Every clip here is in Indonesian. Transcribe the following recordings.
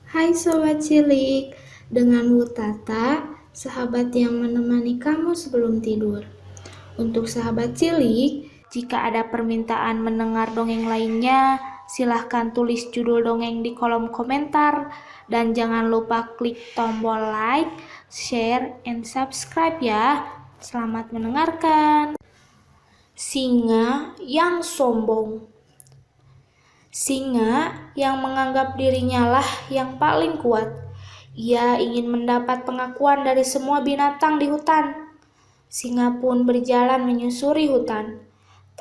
Hai Sobat Cilik, dengan Wutata, sahabat yang menemani kamu sebelum tidur. Untuk sahabat cilik, jika ada permintaan mendengar dongeng lainnya, silahkan tulis judul dongeng di kolom komentar. Dan jangan lupa klik tombol like, share, and subscribe ya. Selamat mendengarkan. Singa yang sombong. Singa yang menganggap dirinya lah yang paling kuat. Ia ingin mendapat pengakuan dari semua binatang di hutan. Singa pun berjalan menyusuri hutan.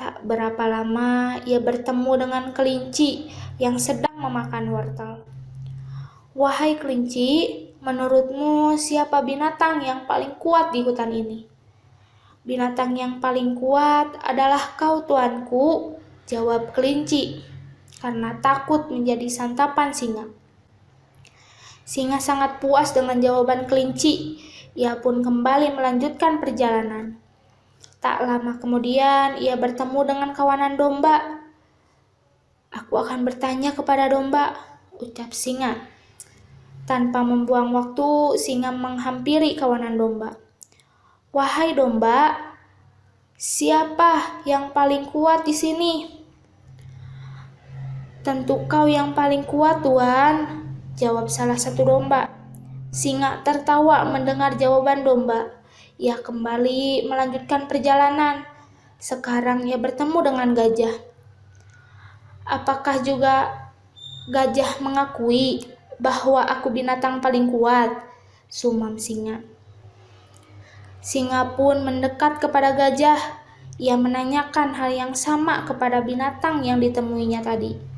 Tak berapa lama ia bertemu dengan kelinci yang sedang memakan wortel. Wahai kelinci, menurutmu siapa binatang yang paling kuat di hutan ini? Binatang yang paling kuat adalah kau, tuanku, jawab kelinci, karena takut menjadi santapan singa. Singa sangat puas dengan jawaban kelinci. Ia pun kembali melanjutkan perjalanan. Tak lama kemudian, ia bertemu dengan kawanan domba. Aku akan bertanya kepada domba, ucap singa. Tanpa membuang waktu, singa menghampiri kawanan domba. Wahai domba, siapa yang paling kuat di sini? Tentu kau yang paling kuat, tuan, jawab salah satu domba. Singa tertawa mendengar jawaban domba. Ia kembali melanjutkan perjalanan. Sekarang ia bertemu dengan gajah. Apakah juga gajah mengakui bahwa aku binatang paling kuat? Sumam singa. Singa pun mendekat kepada gajah. Ia menanyakan hal yang sama kepada binatang yang ditemuinya tadi.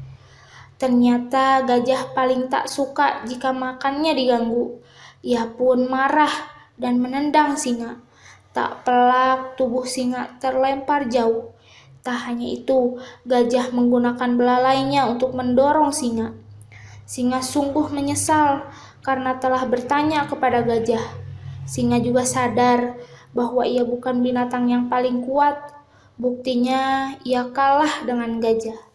Ternyata gajah paling tak suka jika makannya diganggu. Ia pun marah dan menendang singa. Tak pelak tubuh singa terlempar jauh. Tak hanya itu, gajah menggunakan belalainya untuk mendorong singa. Singa sungguh menyesal karena telah bertanya kepada gajah. Singa juga sadar bahwa ia bukan binatang yang paling kuat. Buktinya, ia kalah dengan gajah.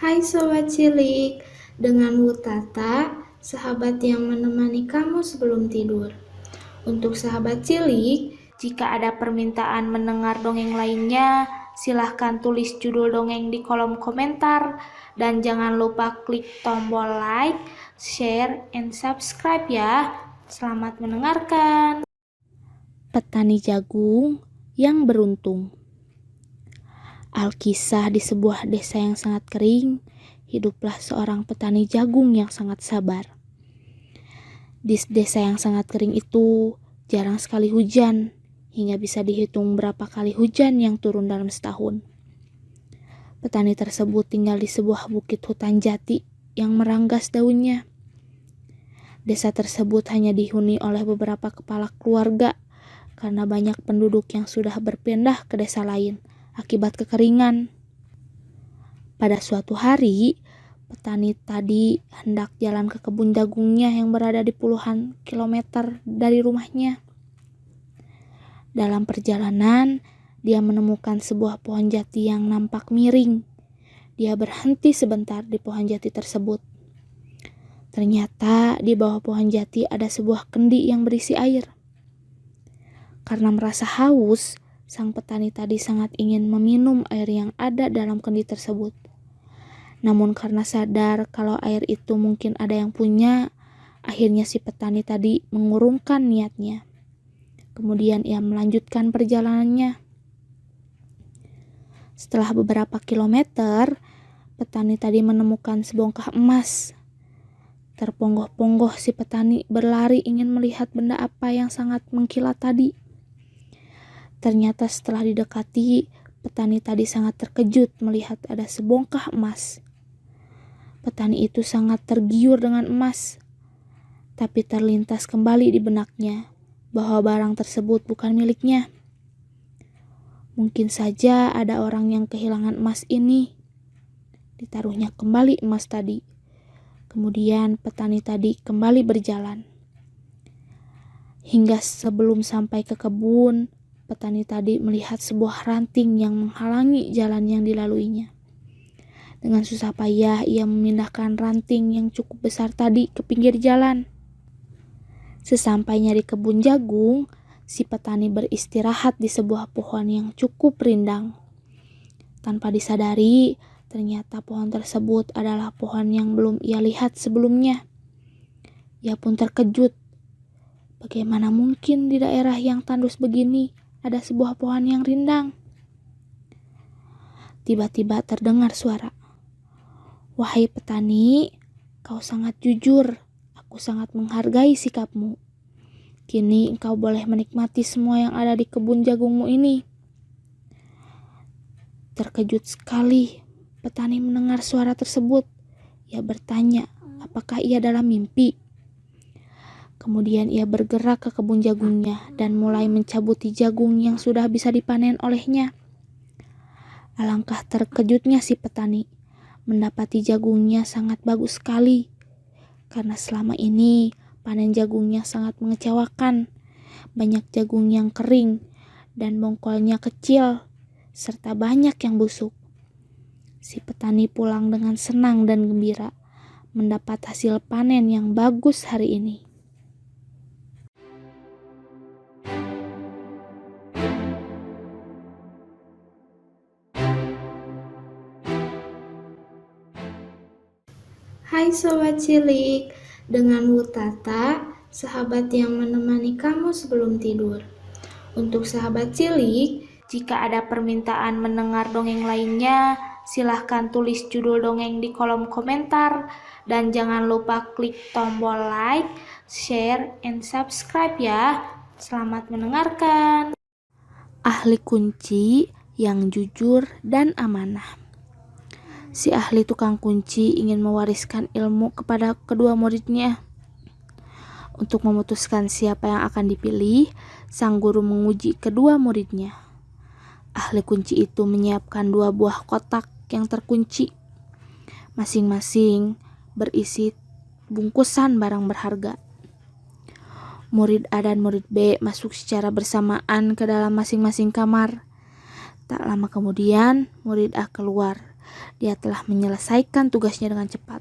Hai Sobat Cilik, dengan Wutata, sahabat yang menemani kamu sebelum tidur. Untuk sahabat cilik, jika ada permintaan mendengar dongeng lainnya, silahkan tulis judul dongeng di kolom komentar. Dan jangan lupa klik tombol like, share, and subscribe ya. Selamat mendengarkan. Petani jagung yang beruntung. Alkisah di sebuah desa yang sangat kering, hiduplah seorang petani jagung yang sangat sabar. Di desa yang sangat kering itu, jarang sekali hujan, hingga bisa dihitung berapa kali hujan yang turun dalam setahun. Petani tersebut tinggal di sebuah bukit hutan jati yang meranggas daunnya. Desa tersebut hanya dihuni oleh beberapa kepala keluarga karena banyak penduduk yang sudah berpindah ke desa lain akibat kekeringan. Pada suatu hari, petani tadi hendak jalan ke kebun jagungnya yang berada di puluhan kilometer dari rumahnya. Dalam perjalanan, dia menemukan sebuah pohon jati yang nampak miring. Dia berhenti sebentar di pohon jati tersebut. Ternyata di bawah pohon jati ada sebuah kendi yang berisi air. Karena merasa haus, sang petani tadi sangat ingin meminum air yang ada dalam kendi tersebut. Namun karena sadar kalau air itu mungkin ada yang punya, akhirnya si petani tadi mengurungkan niatnya. Kemudian ia melanjutkan perjalanannya. Setelah beberapa kilometer, petani tadi menemukan sebongkah emas. Terpongoh-pongoh si petani berlari ingin melihat benda apa yang sangat mengkilat tadi. Ternyata setelah didekati, petani tadi sangat terkejut melihat ada sebongkah emas. Petani itu sangat tergiur dengan emas, tapi terlintas kembali di benaknya bahwa barang tersebut bukan miliknya. Mungkin saja ada orang yang kehilangan emas ini. Ditaruhnya kembali emas tadi. Kemudian petani tadi kembali berjalan. Hingga sebelum sampai ke kebun, petani tadi melihat sebuah ranting yang menghalangi jalan yang dilaluinya. Dengan susah payah ia memindahkan ranting yang cukup besar tadi ke pinggir jalan. Sesampainya di kebun jagung, si petani beristirahat di sebuah pohon yang cukup rindang. Tanpa disadari, ternyata pohon tersebut adalah pohon yang belum ia lihat sebelumnya. Ia pun terkejut. Bagaimana mungkin di daerah yang tandus begini ada sebuah pohon yang rindang? Tiba-tiba terdengar suara. "Wahai petani, kau sangat jujur. Aku sangat menghargai sikapmu. Kini engkau boleh menikmati semua yang ada di kebun jagungmu ini." Terkejut sekali petani mendengar suara tersebut. Ia bertanya, apakah ia dalam mimpi? Kemudian ia bergerak ke kebun jagungnya dan mulai mencabuti jagung yang sudah bisa dipanen olehnya. Alangkah terkejutnya si petani mendapati jagungnya sangat bagus sekali. Karena selama ini panen jagungnya sangat mengecewakan. Banyak jagung yang kering dan bongkolnya kecil, serta banyak yang busuk. Si petani pulang dengan senang dan gembira mendapat hasil panen yang bagus hari ini. Hai Sobat Cilik, dengan Wutata, sahabat yang menemani kamu sebelum tidur. Untuk sahabat cilik, jika ada permintaan mendengar dongeng lainnya, silahkan tulis judul dongeng di kolom komentar. Dan jangan lupa klik tombol like, share, and subscribe ya. Selamat mendengarkan. Ahli kunci yang jujur dan amanah. Si ahli tukang kunci ingin mewariskan ilmu kepada kedua muridnya. Untuk memutuskan siapa yang akan dipilih, sang guru menguji kedua muridnya. Ahli kunci itu menyiapkan 2 buah kotak yang terkunci. Masing-masing berisi bungkusan barang berharga. Murid A dan murid B masuk secara bersamaan ke dalam masing-masing kamar. Tak lama kemudian, murid A keluar. Dia telah menyelesaikan tugasnya dengan cepat.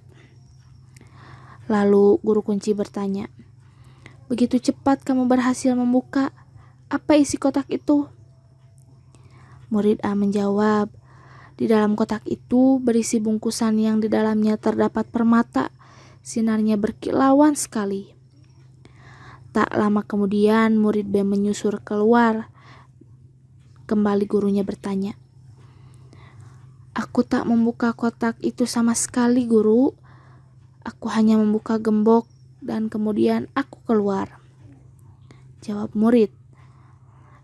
Lalu guru kunci bertanya, "Begitu cepat kamu berhasil membuka. Apa isi kotak itu?" Murid A menjawab, "Di dalam kotak itu berisi bungkusan yang di dalamnya terdapat permata. Sinarnya berkilauan sekali." Tak lama kemudian murid B menyusur keluar. Kembali gurunya bertanya, "Aku tak membuka kotak itu sama sekali, guru. Aku hanya membuka gembok dan kemudian aku keluar." Jawab murid.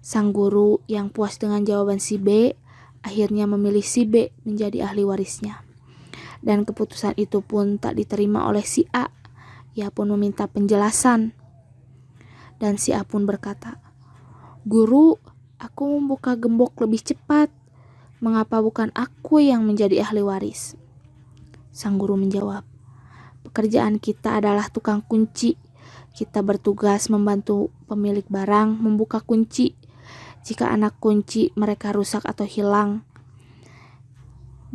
Sang guru yang puas dengan jawaban si B akhirnya memilih si B menjadi ahli warisnya. Dan keputusan itu pun tak diterima oleh si A. Ia pun meminta penjelasan. Dan si A pun berkata, "Guru, aku membuka gembok lebih cepat. Mengapa bukan aku yang menjadi ahli waris?" Sang guru menjawab, "Pekerjaan kita adalah tukang kunci. Kita bertugas membantu pemilik barang membuka kunci. Jika anak kunci mereka rusak atau hilang,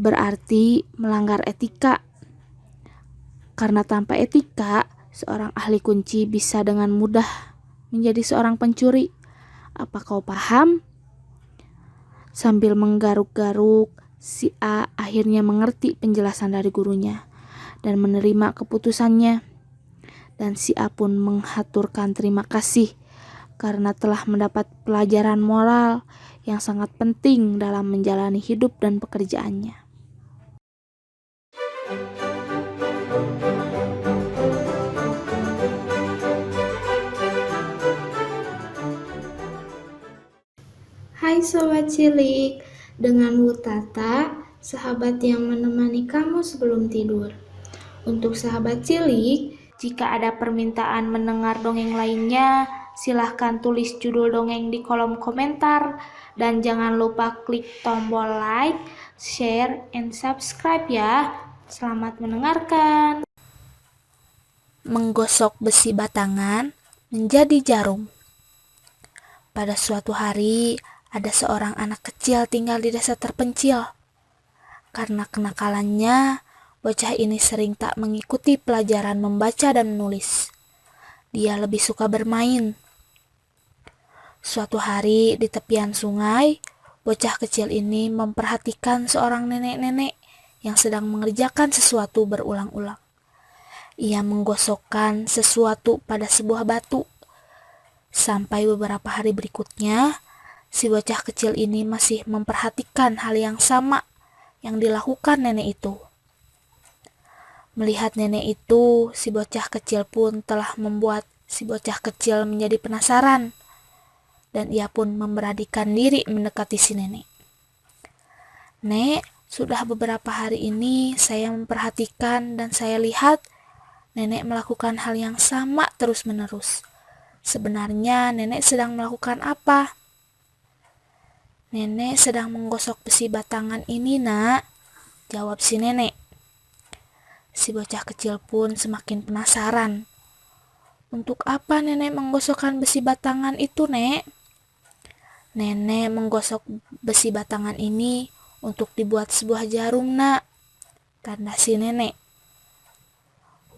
berarti melanggar etika. Karena tanpa etika, seorang ahli kunci bisa dengan mudah menjadi seorang pencuri. Apa kau paham?" Sambil menggaruk-garuk, si A akhirnya mengerti penjelasan dari gurunya dan menerima keputusannya. Dan si A pun menghaturkan terima kasih karena telah mendapat pelajaran moral yang sangat penting dalam menjalani hidup dan pekerjaannya. Hai Sobat Cilik, dengan Wutata, sahabat yang menemani kamu sebelum tidur. Untuk sahabat cilik, jika ada permintaan mendengar dongeng lainnya, silahkan tulis judul dongeng di kolom komentar. Dan jangan lupa klik tombol like, share, and subscribe ya. Selamat mendengarkan. Menggosok besi batangan menjadi jarum. Pada suatu hari, ada seorang anak kecil tinggal di desa terpencil. Karena kenakalannya, bocah ini sering tak mengikuti pelajaran membaca dan menulis. Dia lebih suka bermain. Suatu hari di tepian sungai, bocah kecil ini memperhatikan seorang nenek-nenek yang sedang mengerjakan sesuatu berulang-ulang. Ia menggosokkan sesuatu pada sebuah batu. Sampai beberapa hari berikutnya, si bocah kecil ini masih memperhatikan hal yang sama yang dilakukan nenek itu. Melihat nenek itu, si bocah kecil pun telah membuat si bocah kecil menjadi penasaran, dan ia pun memberanikan diri mendekati si nenek. "Nek, sudah beberapa hari ini saya memperhatikan dan saya lihat nenek melakukan hal yang sama terus-menerus. Sebenarnya nenek sedang melakukan apa?" "Nenek sedang menggosok besi batangan ini, nak," jawab si nenek. Si bocah kecil pun semakin penasaran. "Untuk apa nenek menggosokkan besi batangan itu, Nek?" "Nenek menggosok besi batangan ini untuk dibuat sebuah jarum, nak," tanda si nenek.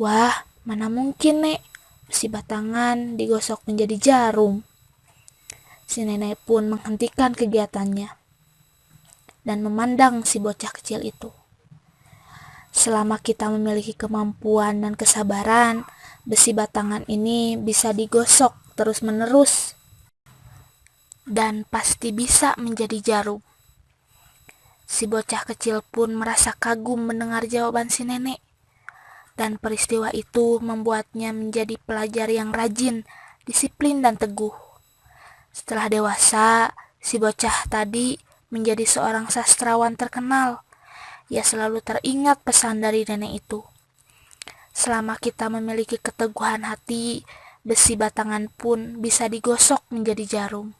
"Wah, mana mungkin, Nek, besi batangan digosok menjadi jarum." Si nenek pun menghentikan kegiatannya dan memandang si bocah kecil itu. Selama kita memiliki kemampuan dan kesabaran, besi batangan ini bisa digosok terus-menerus dan pasti bisa menjadi jarum. Si bocah kecil pun merasa kagum mendengar jawaban si nenek, dan peristiwa itu membuatnya menjadi pelajar yang rajin, disiplin, dan teguh. Setelah dewasa, si bocah tadi menjadi seorang sastrawan terkenal. Ia selalu teringat pesan dari nenek itu. Selama kita memiliki keteguhan hati, besi batangan pun bisa digosok menjadi jarum.